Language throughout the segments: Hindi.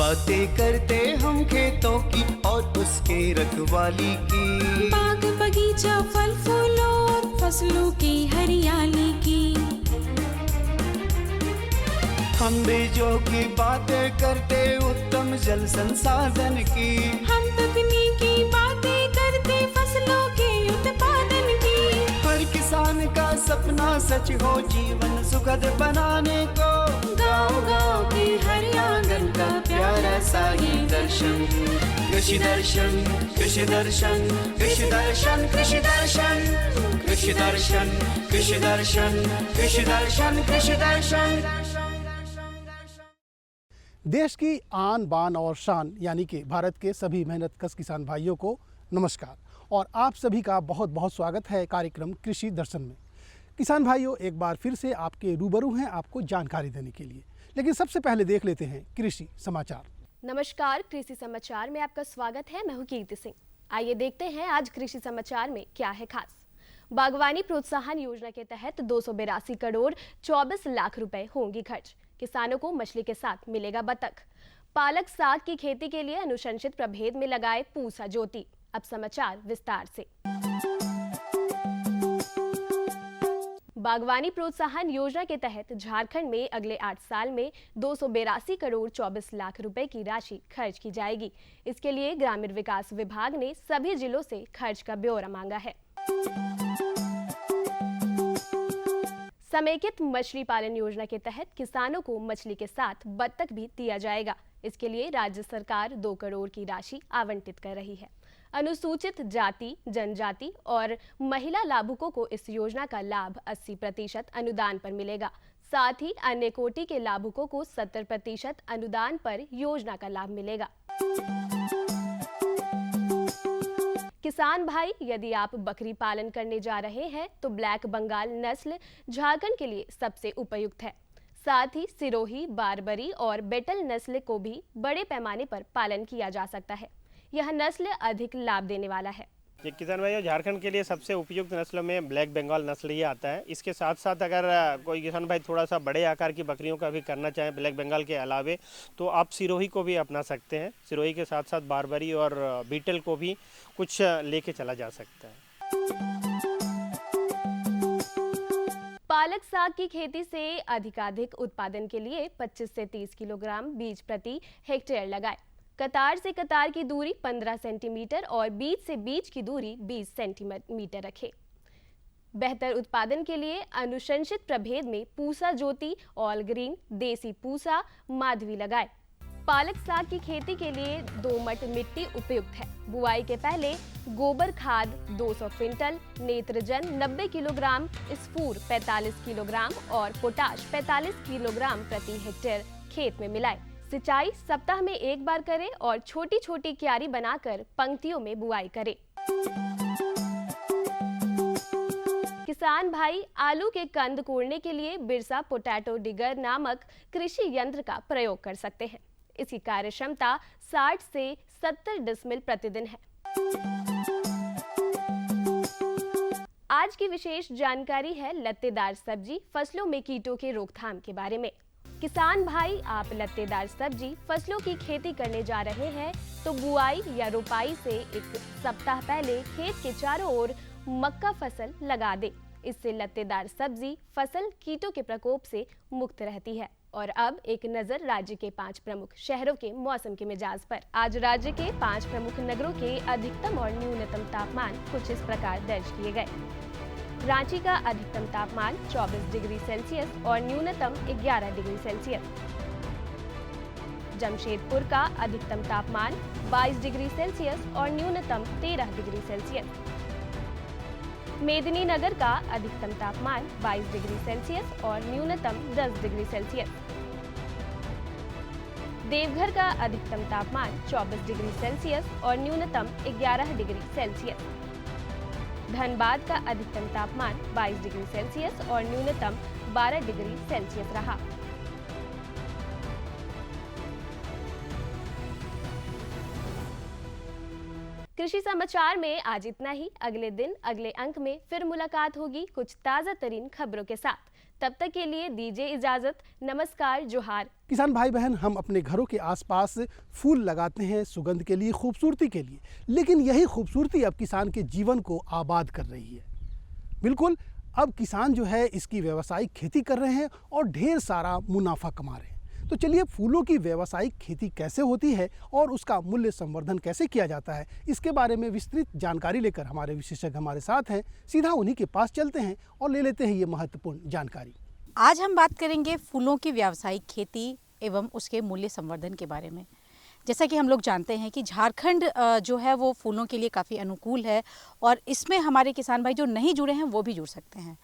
बातें करते हम खेतों की और उसके रखवाली की, बाग बगीचा फल फूलों और फसलों की हरियाली की। हम बीजों की बातें करते उत्तम जल संसाधन की, हम तकनीकी बातें करते फसलों के उत्पादन की। हर किसान का सपना सच हो जीवन सुखद बनाने को, गाँव-गाँव के हर आंगन का प्यारा सा ये दर्शन। कृषि दर्शन, कृषि दर्शन, कृषि दर्शन, कृषि दर्शन, कृषि दर्शन, कृषि दर्शन, कृषि दर्शन, कृषि दर्शन। देश की आन बान और शान यानी कि भारत के सभी मेहनतकश किसान भाइयों को नमस्कार और आप सभी का बहुत बहुत स्वागत है कार्यक्रम कृषि दर्शन में। किसान भाइयों, एक बार फिर से आपके रूबरू हैं आपको जानकारी देने के लिए, लेकिन सबसे पहले देख लेते हैं कृषि समाचार। नमस्कार, कृषि समाचार में आपका स्वागत है। मैं हूं कीर्ति सिंह। आइए देखते हैं आज कृषि समाचार में क्या है खास। बागवानी प्रोत्साहन योजना के तहत 282 करोड़ 24 लाख रुपए होंगी खर्च। किसानों को मछली के साथ मिलेगा बतख। पालक साग की खेती के लिए अनुशंसित प्रभेद में लगाए पूसा ज्योति। अब समाचार विस्तार से। बागवानी प्रोत्साहन योजना के तहत झारखंड में अगले 8 साल में 282 करोड़ 24 लाख रुपए की राशि खर्च की जाएगी। इसके लिए ग्रामीण विकास विभाग ने सभी जिलों से खर्च का ब्यौरा मांगा है। समेकित मछली पालन योजना के तहत किसानों को मछली के साथ बत्तख भी दिया जाएगा। इसके लिए राज्य सरकार 2 करोड़ की राशि आवंटित कर रही है। अनुसूचित जाति, जनजाति और महिला लाभुकों को इस योजना का लाभ 80% अनुदान पर मिलेगा। साथ ही अन्य कोटि के लाभुकों को 70% अनुदान पर योजना का लाभ मिलेगा। किसान भाई, यदि आप बकरी पालन करने जा रहे हैं तो ब्लैक बंगाल नस्ल झारखंड के लिए सबसे उपयुक्त है। साथ ही सिरोही, बारबरी और बेटल नस्ल को भी बड़े पैमाने पर पालन किया जा सकता है। यह नस्ल अधिक लाभ देने वाला है। ये किसान भाइयों, झारखंड के लिए सबसे उपयुक्त नस्लों में ब्लैक बंगाल नस्ल ही आता है। इसके साथ साथ अगर कोई किसान भाई थोड़ा सा बड़े आकार की बकरियों का भी करना चाहे ब्लैक बंगाल के अलावे, तो आप सिरोही को भी अपना सकते हैं। सिरोही के साथ साथ बारबरी और बीटल को भी कुछ लेके चला जा सकता है। पालक साग की खेती से अधिकाधिक उत्पादन के लिए 25 से 30 किलोग्राम बीज प्रति हेक्टेयर लगाए। कतार से कतार की दूरी 15 सेंटीमीटर और बीज से बीज की दूरी 20 सेंटीमीटर रखें। बेहतर उत्पादन के लिए अनुशंसित प्रभेद में पूसा ज्योति, ऑल ग्रीन, देसी पूसा, माधवी लगाए। पालक साग की खेती के लिए दोमट मिट्टी उपयुक्त है। बुआई के पहले गोबर खाद 200 क्विंटल, नेत्रजन 90 किलोग्राम, स्फूर 45 किलोग्राम और पोटाश 45 किलोग्राम प्रति हेक्टेयर खेत में मिलाएं। सिंचाई सप्ताह में 1 बार करें और छोटी छोटी क्यारी बनाकर पंक्तियों में बुआई करें। किसान भाई, आलू के कंद कोड़ने के लिए बिरसा पोटैटो डिगर नामक कृषि यंत्र का प्रयोग कर सकते हैं। इसकी कार्य क्षमता 60 से 70 डिसमिल प्रतिदिन है। आज की विशेष जानकारी है लत्तेदार सब्जी फसलों में कीटों के रोकथाम के बारे में। किसान भाई, आप लत्तेदार सब्जी फसलों की खेती करने जा रहे हैं तो बुआई या रोपाई से 1 सप्ताह पहले खेत के चारों ओर मक्का फसल लगा दें। इससे लत्तेदार सब्जी फसल कीटों के प्रकोप से मुक्त रहती है। और अब एक नजर राज्य के 5 प्रमुख शहरों के मौसम के मिजाज पर। आज राज्य के 5 प्रमुख नगरों के अधिकतम और न्यूनतम तापमान कुछ इस प्रकार दर्ज किए गए। रांची का अधिकतम तापमान 24 डिग्री सेल्सियस और न्यूनतम 11 डिग्री सेल्सियस। जमशेदपुर का अधिकतम तापमान 22 डिग्री सेल्सियस और न्यूनतम 13 डिग्री सेल्सियस। मेदिनीनगर का अधिकतम तापमान 22 डिग्री सेल्सियस और न्यूनतम 10 डिग्री सेल्सियस। देवघर का अधिकतम तापमान 24 डिग्री सेल्सियस और न्यूनतम 11 डिग्री सेल्सियस। धनबाद का अधिकतम तापमान 22 डिग्री सेल्सियस और न्यूनतम 12 डिग्री सेल्सियस रहा। कृषि समाचार में आज इतना ही। अगले दिन अगले अंक में फिर मुलाकात होगी कुछ ताजा तरीन खबरों के साथ। तब तक के लिए दीजिए इजाज़त। नमस्कार, जोहार। किसान भाई बहन, हम अपने घरों के आसपास फूल लगाते हैं सुगंध के लिए, खूबसूरती के लिए, लेकिन यही खूबसूरती अब किसान के जीवन को आबाद कर रही है। बिल्कुल, अब किसान जो है इसकी व्यावसायिक खेती कर रहे हैं और ढेर सारा मुनाफा कमा रहे हैं। तो चलिए, फूलों की व्यावसायिक खेती कैसे होती है और उसका मूल्य संवर्धन कैसे किया जाता है, इसके बारे में विस्तृत जानकारी लेकर हमारे विशेषज्ञ हमारे साथ हैं। सीधा उन्हीं के पास चलते हैं और ले लेते हैं ये महत्वपूर्ण जानकारी। आज हम बात करेंगे फूलों की व्यावसायिक खेती एवं उसके मूल्य संवर्धन के बारे में। जैसा कि हम लोग जानते हैं कि झारखंड जो है वो फूलों के लिए काफ़ी अनुकूल है और इसमें हमारे किसान भाई जो नहीं जुड़े हैं वो भी जुड़ सकते हैं।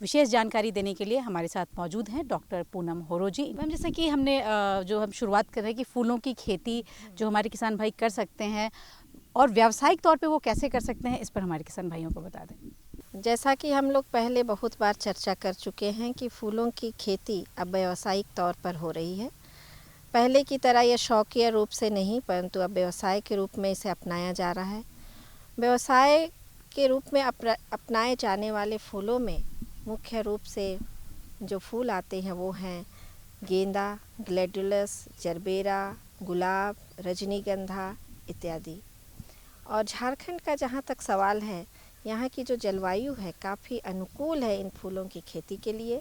विशेष जानकारी देने के लिए हमारे साथ मौजूद हैं डॉक्टर पूनम होरो जी। मैम, जैसा कि हमने जो हम शुरुआत कर रहे हैं कि फूलों की खेती जो हमारे किसान भाई कर सकते हैं और व्यावसायिक तौर पे वो कैसे कर सकते हैं, इस पर हमारे किसान भाइयों को बता दें। जैसा कि हम लोग पहले बहुत बार चर्चा कर चुके हैं कि फूलों की खेती अब व्यावसायिक तौर पर हो रही है। पहले की तरह यह शौकिया रूप से नहीं, परंतु अब व्यवसाय के रूप में इसे अपनाया जा रहा है। व्यवसाय के रूप में अपनाए जाने वाले फूलों में मुख्य रूप से जो फूल आते हैं वो हैं गेंदा, ग्लैडुलस, जरबेरा, गुलाब, रजनीगंधा इत्यादि। और झारखंड का जहाँ तक सवाल है, यहाँ की जो जलवायु है काफ़ी अनुकूल है इन फूलों की खेती के लिए।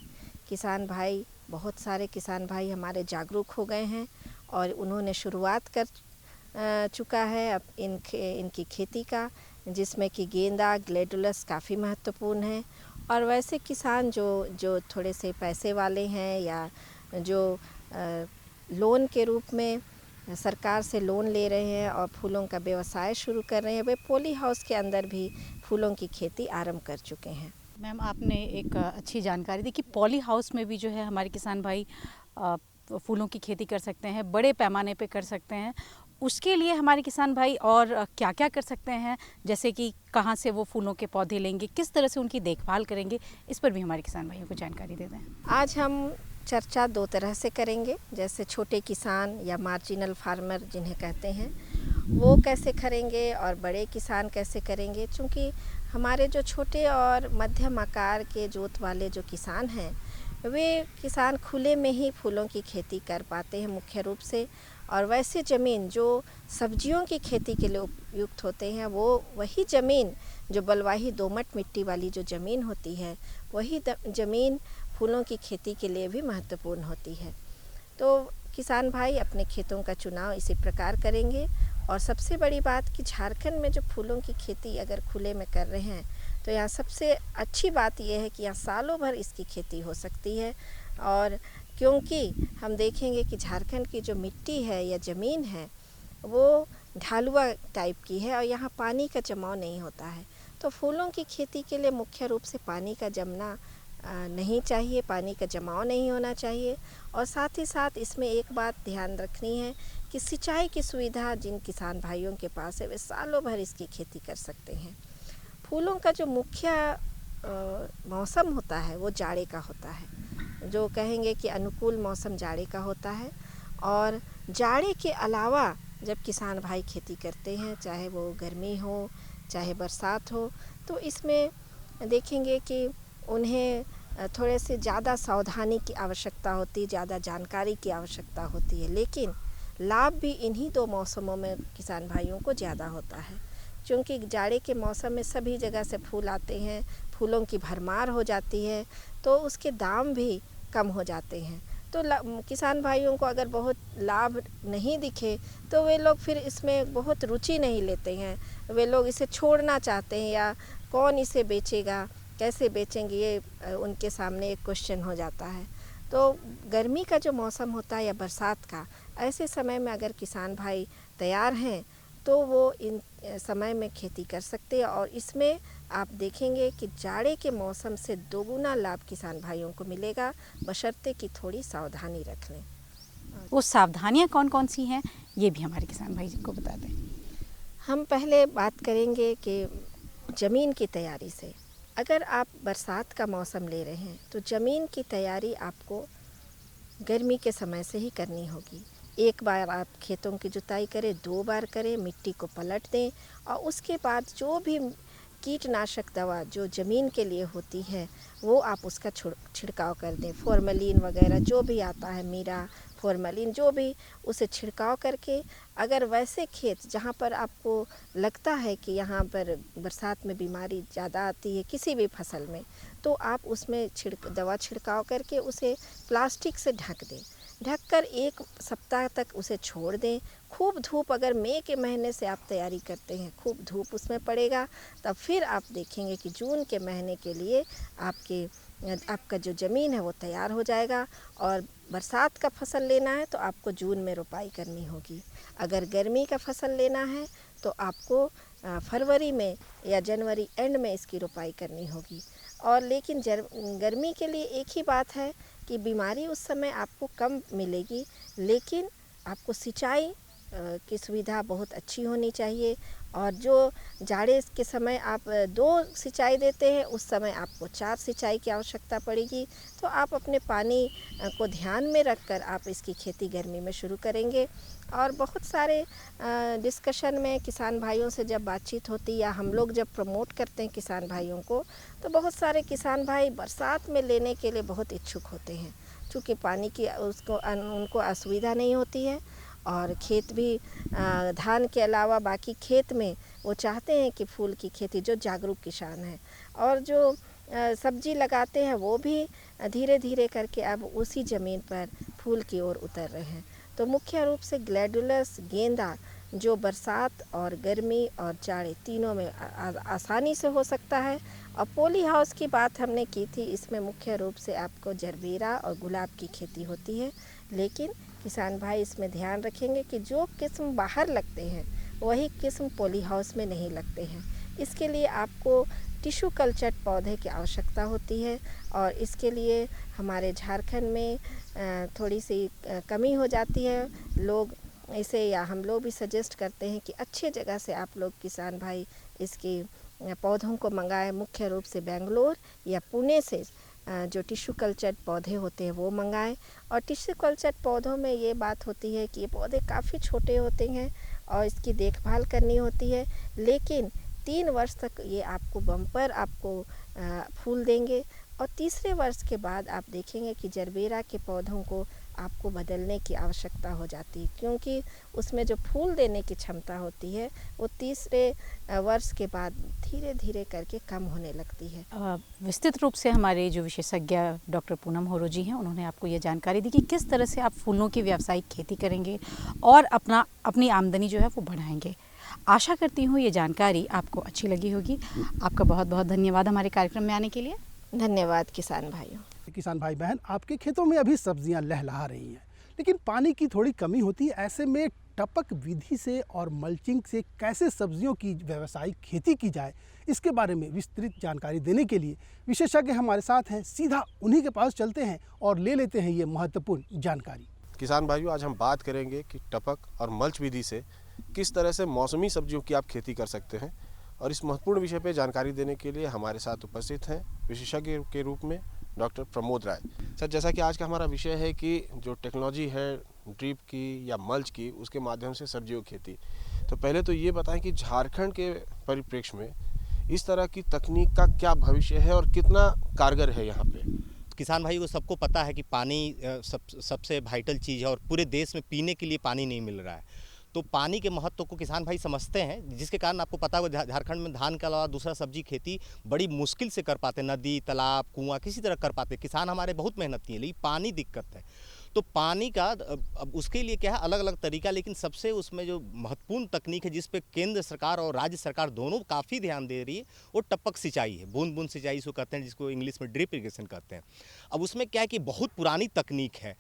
किसान भाई, बहुत सारे किसान भाई हमारे जागरूक हो गए हैं और उन्होंने शुरुआत कर चुका है अब इनकी खेती का, जिसमें कि गेंदा, ग्लैडुलस काफ़ी महत्वपूर्ण है। और वैसे किसान जो थोड़े से पैसे वाले हैं या जो लोन के रूप में सरकार से लोन ले रहे हैं और फूलों का व्यवसाय शुरू कर रहे हैं, वे पॉली हाउस के अंदर भी फूलों की खेती आरंभ कर चुके हैं। मैम, आपने एक अच्छी जानकारी दी कि पॉली हाउस में भी जो है हमारे किसान भाई फूलों की खेती कर सकते हैं, बड़े पैमाने पे कर सकते हैं। उसके लिए हमारे किसान भाई और क्या क्या कर सकते हैं, जैसे कि कहाँ से वो फूलों के पौधे लेंगे, किस तरह से उनकी देखभाल करेंगे, इस पर भी हमारे किसान भाइयों को जानकारी दे दें। आज हम चर्चा दो तरह से करेंगे, जैसे छोटे किसान या मार्जिनल फार्मर जिन्हें कहते हैं, वो कैसे करेंगे और बड़े किसान कैसे करेंगे। चूँकि हमारे जो छोटे और मध्यम आकार के जोत वाले जो किसान हैं, वे किसान खुले में ही फूलों की खेती कर पाते हैं मुख्य रूप से। और वैसे ज़मीन जो सब्जियों की खेती के लिए उपयुक्त होते हैं, वो वही ज़मीन जो बलुआही दोमट मिट्टी वाली जो ज़मीन होती है, वही ज़मीन फूलों की खेती के लिए भी महत्वपूर्ण होती है। तो किसान भाई अपने खेतों का चुनाव इसी प्रकार करेंगे। और सबसे बड़ी बात कि झारखंड में जो फूलों की खेती अगर खुले में कर रहे हैं, तो यहाँ सबसे अच्छी बात यह है कि यहाँ सालों भर इसकी खेती हो सकती है। और क्योंकि हम देखेंगे कि झारखंड की जो मिट्टी है या ज़मीन है वो ढालुआ टाइप की है और यहाँ पानी का जमाव नहीं होता है। तो फूलों की खेती के लिए मुख्य रूप से पानी का जमना नहीं चाहिए, पानी का जमाव नहीं होना चाहिए। और साथ ही साथ इसमें एक बात ध्यान रखनी है कि सिंचाई की सुविधा जिन किसान भाइयों के पास है वे सालों भर इसकी खेती कर सकते हैं। फूलों का जो मुख्य मौसम होता है वो जाड़े का होता है, जो कहेंगे कि अनुकूल मौसम जाड़े का होता है। और जाड़े के अलावा जब किसान भाई खेती करते हैं, चाहे वो गर्मी हो चाहे बरसात हो, तो इसमें देखेंगे कि उन्हें थोड़े से ज़्यादा सावधानी की आवश्यकता होती है, ज़्यादा जानकारी की आवश्यकता होती है। लेकिन लाभ भी इन्हीं दो मौसमों में किसान भाइयों को ज़्यादा होता है, क्योंकि जाड़े के मौसम में सभी जगह से फूल आते हैं, फूलों की भरमार हो जाती है, तो उसके दाम भी कम हो जाते हैं। तो किसान भाइयों को अगर बहुत लाभ नहीं दिखे तो वे लोग फिर इसमें बहुत रुचि नहीं लेते हैं, वे लोग इसे छोड़ना चाहते हैं, या कौन इसे बेचेगा, कैसे बेचेंगे, ये उनके सामने एक क्वेश्चन हो जाता है। तो गर्मी का जो मौसम होता है या बरसात का, ऐसे समय में अगर किसान भाई तैयार हैं तो वो इन समय में खेती कर सकते हैं। और इसमें आप देखेंगे कि जाड़े के मौसम से दोगुना लाभ किसान भाइयों को मिलेगा, बशर्ते कि थोड़ी सावधानी रख लें। वो सावधानियाँ कौन कौन सी हैं, ये भी हमारे किसान भाई को बता दें। हम पहले बात करेंगे कि ज़मीन की तैयारी से। अगर आप बरसात का मौसम ले रहे हैं तो ज़मीन की तैयारी आपको गर्मी के समय से ही करनी होगी। एक बार आप खेतों की जुताई करें, 2 बार करें, मिट्टी को पलट दें और उसके बाद जो भी कीटनाशक दवा जो ज़मीन के लिए होती है वो आप उसका छिड़काव कर दें। फॉर्मेलिन वगैरह जो भी आता है, मीरा फॉर्मेलिन जो भी, उसे छिड़काव करके अगर वैसे खेत जहाँ पर आपको लगता है कि यहाँ पर बरसात में बीमारी ज़्यादा आती है किसी भी फसल में, तो आप उसमें दवा छिड़काव करके उसे प्लास्टिक से ढक दें। ढककर 1 सप्ताह तक उसे छोड़ दें। खूब धूप, अगर मई के महीने से आप तैयारी करते हैं, खूब धूप उसमें पड़ेगा, तब फिर आप देखेंगे कि जून के महीने के लिए आपका जो ज़मीन है वो तैयार हो जाएगा। और बरसात का फसल लेना है तो आपको जून में रोपाई करनी होगी। अगर गर्मी का फसल लेना है तो आपको फरवरी में या जनवरी एंड में इसकी रोपाई करनी होगी। और लेकिन गर्मी के लिए एक ही बात है कि बीमारी उस समय आपको कम मिलेगी, लेकिन आपको सिंचाई की सुविधा बहुत अच्छी होनी चाहिए। और जो जाड़े के समय आप 2 सिंचाई देते हैं, उस समय आपको 4 सिंचाई की आवश्यकता पड़ेगी। तो आप अपने पानी को ध्यान में रखकर आप इसकी खेती गर्मी में शुरू करेंगे। और बहुत सारे डिस्कशन में किसान भाइयों से जब बातचीत होती या हम लोग जब प्रमोट करते हैं किसान भाइयों को, तो बहुत सारे किसान भाई बरसात में लेने के लिए बहुत इच्छुक होते हैं, क्योंकि पानी की उनको असुविधा नहीं होती है। और खेत भी धान के अलावा बाकी खेत में वो चाहते हैं कि फूल की खेती, जो जागरूक किसान हैं और जो सब्जी लगाते हैं वो भी धीरे धीरे करके अब उसी ज़मीन पर फूल की ओर उतर रहे हैं। तो मुख्य रूप से ग्लैडुलस गेंदा जो बरसात और गर्मी और जाड़े तीनों में आसानी से हो सकता है। और पॉली हाउस की बात हमने की थी, इसमें मुख्य रूप से आपको जरबेरा और गुलाब की खेती होती है। लेकिन किसान भाई इसमें ध्यान रखेंगे कि जो किस्म बाहर लगते हैं वही किस्म पॉली हाउस में नहीं लगते हैं। इसके लिए आपको टिश्यू कल्चर्ड पौधे की आवश्यकता होती है। और इसके लिए हमारे झारखंड में थोड़ी सी कमी हो जाती है। लोग इसे, या हम लोग भी सजेस्ट करते हैं कि अच्छे जगह से आप लोग किसान भाई इसके पौधों को मंगाएं। मुख्य रूप से बेंगलोर या पुणे से जो टिश्यू कल्चर्ड पौधे होते हैं वो मंगाएं। और टिश्यू कल्चर्ड पौधों में ये बात होती है कि ये पौधे काफ़ी छोटे होते हैं और इसकी देखभाल करनी होती है, लेकिन 3 वर्ष तक ये आपको बम्पर फूल देंगे। और तीसरे वर्ष के बाद आप देखेंगे कि जरबेरा के पौधों को आपको बदलने की आवश्यकता हो जाती है, क्योंकि उसमें जो फूल देने की क्षमता होती है वो तीसरे वर्ष के बाद धीरे धीरे करके कम होने लगती है। विस्तृत रूप से हमारे जो विशेषज्ञ डॉक्टर पूनम होरो जी हैं, उन्होंने आपको ये जानकारी दी कि किस तरह से आप फूलों की व्यावसायिक खेती करेंगे और अपनी आमदनी जो है वो बढ़ाएंगे। आशा करती हूँ ये जानकारी आपको अच्छी लगी होगी। आपका बहुत बहुत धन्यवाद हमारे कार्यक्रम में आने के लिए। धन्यवाद किसान भाइयों। किसान भाई बहन, आपके खेतों में अभी सब्जियां लहलहा रही हैं, लेकिन पानी की थोड़ी कमी होती है। ऐसे में टपक विधि से और मल्चिंग से कैसे सब्जियों की व्यावसायिक खेती की जाए, इसके बारे में विस्तृत जानकारी देने के लिए विशेषज्ञ हमारे साथ हैं। सीधा उन्हीं के पास चलते हैं और ले लेते हैं ये महत्वपूर्ण जानकारी। किसान भाइयों, आज हम बात करेंगे कि टपक और मल्च विधि से किस तरह से मौसमी सब्जियों की आप खेती कर सकते हैं। और इस महत्वपूर्ण विषय पर जानकारी देने के लिए हमारे साथ उपस्थित हैं विशेषज्ञ के रूप में डॉक्टर प्रमोद राय। सर, जैसा कि आज का हमारा विषय है कि जो टेक्नोलॉजी है ड्रिप की या मल्च की, उसके माध्यम से सब्जियों की खेती, तो पहले तो ये बताएं कि झारखंड के परिप्रेक्ष्य में इस तरह की तकनीक का क्या भविष्य है और कितना कारगर है यहाँ पे। किसान भाई को सबको पता है कि पानी सबसे वाइटल चीज़ है और पूरे देश में पीने के लिए पानी नहीं मिल रहा है। तो पानी के महत्व को किसान भाई समझते हैं, जिसके कारण आपको पता होगा झारखंड में धान के अलावा दूसरा सब्जी खेती बड़ी मुश्किल से कर पाते। नदी, तालाब, कुआं किसी तरह कर पाते। किसान हमारे बहुत मेहनती हैं, लेकिन पानी दिक्कत है। तो पानी का अब उसके लिए क्या है, अलग अलग तरीका, लेकिन सबसे उसमें जो महत्वपूर्ण तकनीक है जिस पे केंद्र सरकार और राज्य सरकार दोनों काफ़ी ध्यान दे रही है, वो टपक सिंचाई है। बूंद बूंद सिंचाई इसको कहते हैं, जिसको इंग्लिश में ड्रिप इरिगेशन कहते हैं। अब उसमें क्या है कि बहुत पुरानी तकनीक है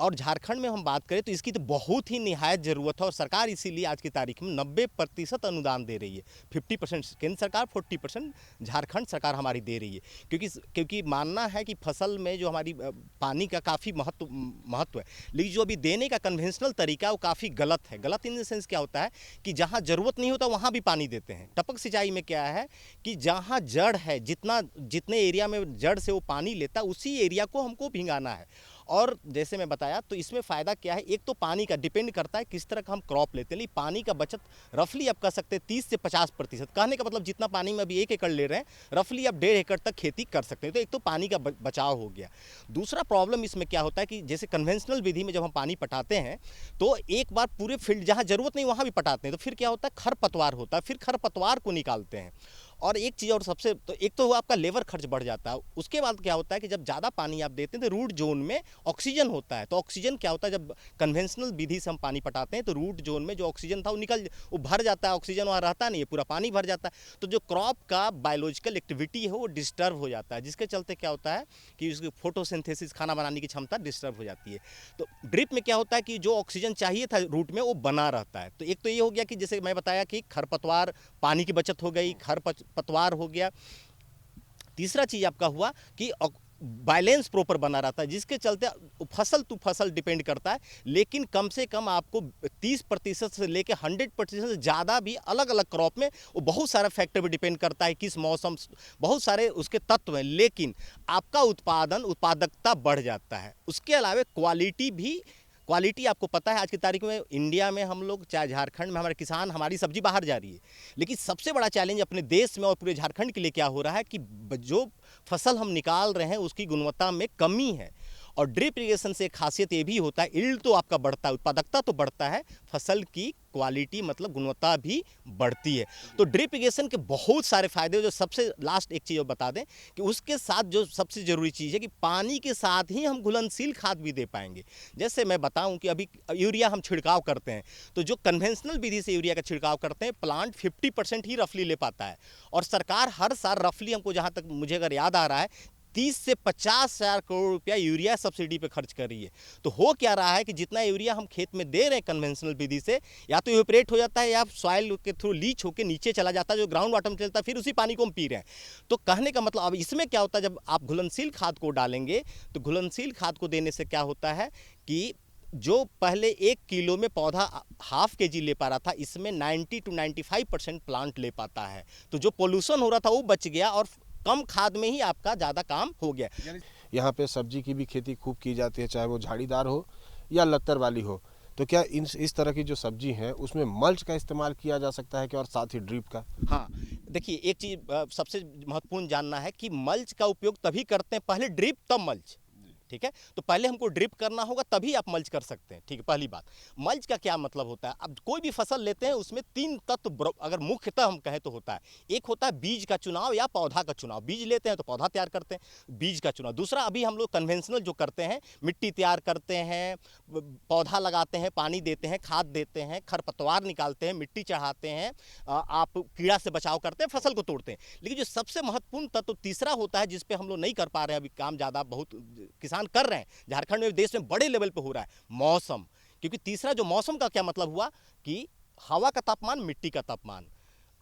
और झारखंड में हम बात करें तो इसकी तो बहुत ही निहायत ज़रूरत है। और सरकार इसीलिए आज की तारीख में 90% अनुदान दे रही है। 50% केंद्र सरकार, 40% झारखंड सरकार हमारी दे रही है, क्योंकि मानना है कि फसल में जो हमारी पानी का काफ़ी महत्व है, लेकिन जो अभी देने का कन्वेंशनल तरीका वो काफ़ी गलत है। गलत इन द सेंस क्या होता है कि जहाँ ज़रूरत नहीं होता वहाँ भी पानी देते हैं। टपक सिंचाई में क्या है कि जहाँ जड़ है, जितने एरिया में जड़ से वो पानी लेता, उसी एरिया को हमको भिंगाना है। और जैसे मैं बताया तो इसमें फ़ायदा क्या है, एक तो पानी का डिपेंड करता है किस तरह का हम क्रॉप लेते हैं, लेकिन पानी का बचत रफली आप कह सकते हैं 30 से 50%। कहने का मतलब जितना पानी में अभी 1 एकड़ ले रहे हैं, रफली आप 1.5 एकड़ तक खेती कर सकते हैं। तो एक तो पानी का बचाव हो गया। दूसरा प्रॉब्लम इसमें क्या होता है कि जैसे कन्वेंशनल विधि में जब हम पानी पटाते हैं तो एक बार पूरे फील्ड जहाँ ज़रूरत नहीं वहाँ भी पटाते हैं, तो फिर क्या होता है, खरपतवार होता है, फिर खरपतवार को निकालते हैं। और एक चीज़ और सबसे, तो एक तो आपका लेबर खर्च बढ़ जाता है। उसके बाद क्या होता है कि जब ज़्यादा पानी आप देते हैं तो रूट जोन में ऑक्सीजन होता है। तो ऑक्सीजन क्या होता है, जब कन्वेंशनल विधि से हम पानी पटाते हैं तो रूट जोन में जो ऑक्सीजन था वो भर जाता है, ऑक्सीजन वहाँ रहता नहीं है, पूरा पानी भर जाता है। तो जो क्रॉप का बायोलॉजिकल एक्टिविटी है वो डिस्टर्ब हो जाता है, जिसके चलते क्या होता है कि उसकी फोटोसिंथेसिस, खाना बनाने की क्षमता डिस्टर्ब हो जाती है। तो ड्रिप में क्या होता है कि जो ऑक्सीजन चाहिए था रूट में वो बना रहता है। तो एक तो ये हो गया कि जैसे मैं बताया कि खरपतवार, पानी की बचत हो गई, खरपतवार हो गया। तीसरा चीज आपका हुआ कि बैलेंस प्रॉपर बना रहता है, जिसके चलते फसल टू फसल डिपेंड करता है, लेकिन कम से कम आपको 30% से लेकर 100% से ज़्यादा भी अलग अलग क्रॉप में वो बहुत सारा फैक्टर पे डिपेंड करता है, किस मौसम, बहुत सारे उसके तत्व हैं, लेकिन आपका उत्पादकता बढ़ जाता है। उसके अलावा क्वालिटी आपको पता है आज की तारीख में इंडिया में हम लोग, चाहे झारखंड में हमारे किसान, हमारी सब्जी बाहर जा रही है, लेकिन सबसे बड़ा चैलेंज अपने देश में और पूरे झारखंड के लिए क्या हो रहा है कि जो फसल हम निकाल रहे हैं उसकी गुणवत्ता में कमी है। और ड्रिप इरिगेशन से खासियत ये भी होता है, यील्ड तो आपका बढ़ता है, उत्पादकता तो बढ़ता है, फसल की क्वालिटी मतलब गुणवत्ता भी बढ़ती है। तो ड्रिप इरिगेशन के बहुत सारे फायदे। जो सबसे लास्ट एक चीज़ बता दें कि उसके साथ जो सबसे ज़रूरी चीज़ है कि पानी के साथ ही हम घुलनशील खाद भी दे पाएंगे। जैसे मैं बताऊं कि अभी यूरिया हम छिड़काव करते हैं, तो जो कन्वेंशनल विधि से यूरिया का छिड़काव करते हैं, प्लांट 50% ही रफली ले पाता है। और सरकार हर साल रफली, हमको जहाँ तक मुझे अगर याद आ रहा है, 30 से 50 हज़ार करोड़ रुपया यूरिया सब्सिडी पे खर्च कर रही है। तो हो क्या रहा है कि जितना यूरिया हम खेत में दे रहे हैं कन्वेंशनल विधि से, या तो इवेपोरेट हो जाता है या सॉइल के थ्रू लीच होकर नीचे चला जाता है, जो ग्राउंड वाटर में चलता है, फिर उसी पानी को हम पी रहे हैं। तो कहने का मतलब अब इसमें क्या होता है, जब आप घुलनशील खाद को डालेंगे तो घुलनशील खाद को देने से क्या होता है कि जो पहले 1 किलो में पौधा ½ kg ले पा रहा था, इसमें 90 to 95% प्लांट ले पाता है। तो जो पोल्यूशन हो रहा था वो बच गया और कम खाद में ही आपका ज़्यादा काम हो गया। यहाँ पे सब्जी की भी खेती खूब की जाती है, चाहे वो झाड़ीदार हो या लत्तर वाली हो। तो क्या इस तरह की जो सब्जी है उसमें मल्च का इस्तेमाल किया जा सकता है क्या, और साथ ही ड्रिप का? हाँ, देखिए एक चीज़ सबसे महत्वपूर्ण जानना है कि मल्च का उपयोग तभी करते हैं, पहले ड्रिप तब मल्च, ठीक है। तो पहले हमको ड्रिप करना होगा तभी आप मल्च कर सकते हैं, ठीक है। पहली बात, मल्च का क्या मतलब होता है, अब कोई भी फसल लेते हैं उसमें 3 तत्व अगर मुख्यतः हम कहें तो होता है। एक होता है बीज का चुनाव या पौधा का चुनाव। बीज लेते हैं तो पौधा तैयार करते हैं, बीज का चुनाव। दूसरा, अभी हम लोग कन्वेंशनल जो करते हैं, मिट्टी तैयार करते हैं, पौधा लगाते हैं, पानी देते हैं, खाद देते हैं, खरपतवार निकालते हैं, मिट्टी चढ़ाते हैं, आप कीड़ा से बचाव करते हैं, फसल को तोड़ते हैं। लेकिन जो सबसे महत्वपूर्ण तत्व तीसरा होता है, जिस पे हम लोग नहीं कर पा रहे हैं अभी काम, ज़्यादा बहुत किसान कर रहे हैं, झारखंड में, देश में बड़े लेवल पे हो रहा है, मौसम। क्योंकि तीसरा जो मौसम का क्या मतलब हुआ कि हवा का तापमान, मिट्टी का तापमान,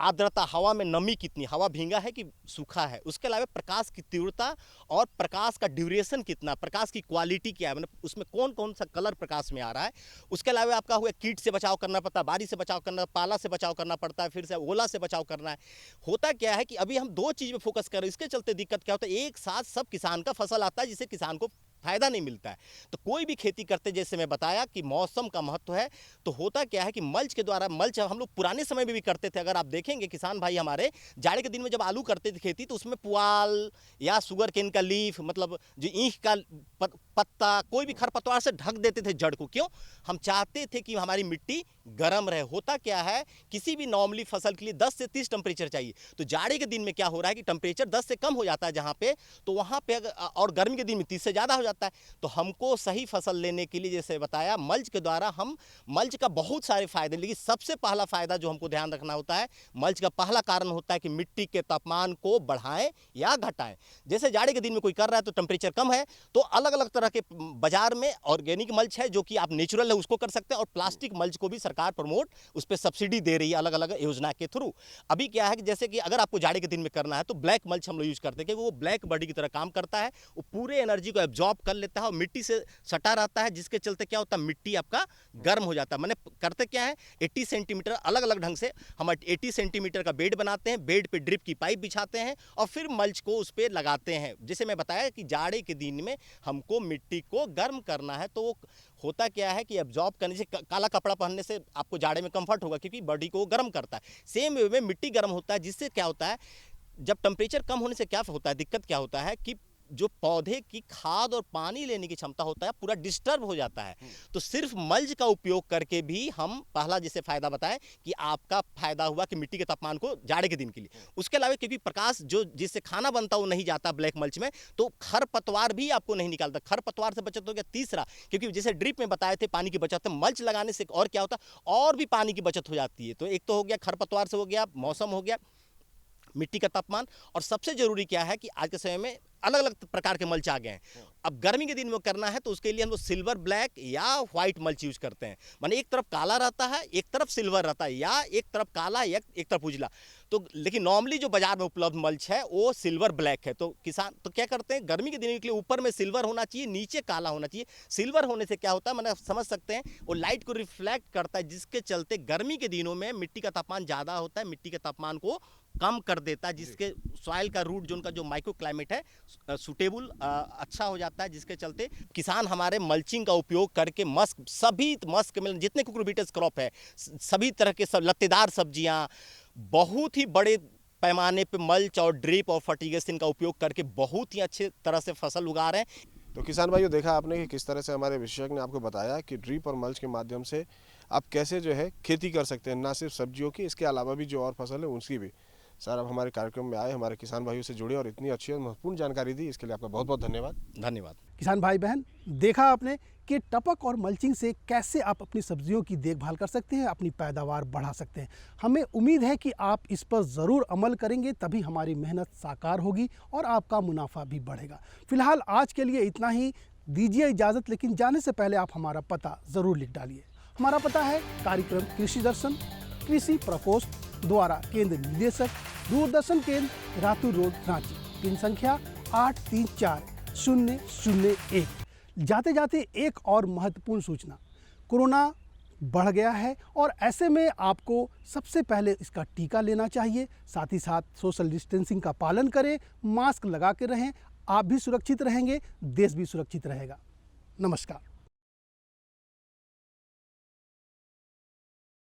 आर्द्रता, हवा में नमी कितनी, हवा भींगा है कि सूखा है, उसके अलावा प्रकाश की तीव्रता और प्रकाश का ड्यूरेशन कितना, प्रकाश की क्वालिटी क्या है, मतलब उसमें कौन कौन सा कलर प्रकाश में आ रहा है। उसके अलावा आपका हुआ कीट से बचाव करना पड़ता है, बारिश से बचाव करना, पाला से बचाव करना पड़ता है, फिर से ओला से बचाव करना है। होता क्या है कि अभी हम 2 चीज़ में फोकस कर रहे हैं, इसके चलते दिक्कत क्या होता है, एक साथ सब किसान का फसल आता है जिससे किसान को फायदा नहीं मिलता है। तो कोई भी खेती करते, जैसे मैं बताया कि मौसम का महत्व है, तो होता क्या है कि मल्च के द्वारा, मल्च हम लोग पुराने समय में भी करते थे। अगर आप देखेंगे किसान भाई हमारे, जाड़े के दिन में जब आलू करते थे खेती, तो उसमें पुआल या शुगर केन का लीफ, मतलब जो ईख का पत्ता, कोई भी खरपतवार से ढक देते थे जड़ को। क्यों? हम चाहते थे कि हमारी मिट्टी गर्म रहे। होता क्या है, किसी भी नॉर्मली फसल के लिए 10 से 30 टेम्परेचर चाहिए, तो जाड़े के दिन में क्या हो रहा है कि टेम्परेचर 10 से कम हो जाता है जहाँ पे, तो वहाँ पे और गर्मी के दिन में 30 से ज़्यादा हो जाता है। तो हमको सही फसल लेने के लिए, जैसे बताया, मल्च के द्वारा हम, मल्च का बहुत सारे फायदे, लेकिन सबसे पहला फायदा जो हमको ध्यान रखना होता है, मल्च का पहला कारण होता है कि मिट्टी के तापमान को बढ़ाएं या घटाएं। जैसे जाड़े के दिन में कोई कर रहा है तो टेम्परेचर कम है, तो अलग अलग तरह के बाजार में ऑर्गेनिक मल्च है जो कि आप नेचुरल है उसको कर सकते हैं, और प्लास्टिक मल्च को भी सरकार सरकार प्रमोट उस पर सब्सिडी दे रही है अलग अलग योजना के थ्रू। अभी क्या है कि जैसे कि अगर आपको जाड़े के दिन में करना है तो ब्लैक मल्च हम लोग यूज करते हैं, क्योंकि वो ब्लैक बॉडी की तरह काम करता है, वो पूरे एनर्जी को एब्जॉर्ब कर लेता है और मिट्टी से सटा रहता है, जिसके चलते क्या होता है मिट्टी आपका गर्म हो जाता है। मैंने करते क्या है 80 सेंटीमीटर अलग अलग ढंग से हम 80 सेंटीमीटर का बेड बनाते हैं, बेड पे ड्रिप की पाइप बिछाते हैं और फिर मल्च को उस पर लगाते हैं। जैसे मैं बताया कि जाड़े के दिन में हमको मिट्टी को गर्म करना है, तो वो होता क्या है कि एब्जॉर्ब करने से काला कपड़ा पहनने से आपको जाड़े में कंफर्ट होगा, क्योंकि बॉडी को गर्म करता है। सेम वे में मिट्टी गर्म होता है, जिससे क्या होता है जब टेम्परेचर कम होने से क्या होता है, दिक्कत क्या होता है कि जो पौधे की खाद और पानी लेने की क्षमता होता है पूरा डिस्टर्ब हो जाता है। तो सिर्फ मल्च का उपयोग करके भी हम पहला जैसे फायदा बताएं कि आपका फायदा हुआ कि मिट्टी के तापमान को जाड़े के दिन के लिए, उसके अलावा क्योंकि प्रकाश जो जिससे खाना बनता वो नहीं जाता ब्लैक मल्च में, तो खरपतवार भी आपको नहीं निकालता, खरपतवार से बचत हो गया। तीसरा, क्योंकि जैसे ड्रिप में बताए थे पानी की बचत, मल्च लगाने से और क्या होता है और भी पानी की बचत हो जाती है। तो एक तो हो गया खरपतवार से, हो गया मौसम, हो गया मिट्टी का तापमान, और सबसे जरूरी क्या है कि आज के समय में अलग अलग प्रकार के मल्च आ गए हैं। अब गर्मी के दिन में करना है तो उसके लिए हम लोग सिल्वर ब्लैक या व्हाइट मल्च यूज करते हैं, माने एक तरफ काला रहता है एक तरफ सिल्वर रहता है, या एक तरफ काला या एक तरफ उजला। तो लेकिन नॉर्मली जो बाजार में उपलब्ध मल्च है वो सिल्वर ब्लैक है। तो किसान तो क्या करते हैं गर्मी के दिन के लिए ऊपर में सिल्वर होना चाहिए, नीचे काला होना चाहिए। सिल्वर होने से क्या होता है मैंने समझ सकते हैं वो लाइट को रिफ्लेक्ट करता है, जिसके चलते गर्मी के दिनों में मिट्टी का तापमान ज़्यादा होता है, मिट्टी के तापमान को कम कर देता है, जिसके सॉइल का रूट जो उनका जो माइक्रो क्लाइमेट है सुटेबल अच्छा हो जाता है, जिसके चलते किसान हमारे मल्चिंग का उपयोग करके सभी मस्क में जितने कुकुरबिटस क्रॉप है, सभी तरह के सब लत्तेदार सब्जियां बहुत ही बड़े पैमाने पे मल्च और ड्रिप और फर्टिगेशन का उपयोग करके बहुत ही अच्छे तरह से फसल उगा रहे हैं। तो किसान भाइयों देखा आपने कि किस तरह से हमारे विशेषज्ञ ने आपको बताया कि ड्रिप और मल्च के माध्यम से आप कैसे जो है खेती कर सकते हैं, ना सिर्फ सब्जियों की, इसके अलावा भी जो और फसल है उसकी भी। सर, अब हमारे कार्यक्रम में आए, हमारे किसान भाइयों से जुड़े और इतनी अच्छी और महत्वपूर्ण जानकारी दी, इसके लिए आपका बहुत बहुत धन्यवाद। धन्यवाद। किसान भाई बहन, देखा आपने कि टपक और मल्चिंग से कैसे आप अपनी सब्जियों की देखभाल कर सकते हैं, अपनी पैदावार बढ़ा सकते हैं। हमें उम्मीद है कि आप इस पर ज़रूर अमल करेंगे, तभी हमारी मेहनत साकार होगी और आपका मुनाफा भी बढ़ेगा। फिलहाल आज के लिए इतना ही, दीजिए इजाज़त, लेकिन जाने से पहले आप हमारा पता ज़रूर लिख डालिए। हमारा पता है कार्यक्रम कृषि दर्शन, कृषि प्रकोष्ठ द्वारा केंद्र निदेशक, दूरदर्शन केंद्र, रातू रोड, रांची, पिन संख्या 834001। जाते जाते एक और महत्वपूर्ण सूचना, कोरोना बढ़ गया है और ऐसे में आपको सबसे पहले इसका टीका लेना चाहिए। साथ ही साथ सोशल डिस्टेंसिंग का पालन करें, मास्क लगा के रहें, आप भी सुरक्षित रहेंगे, देश भी सुरक्षित रहेगा। नमस्कार।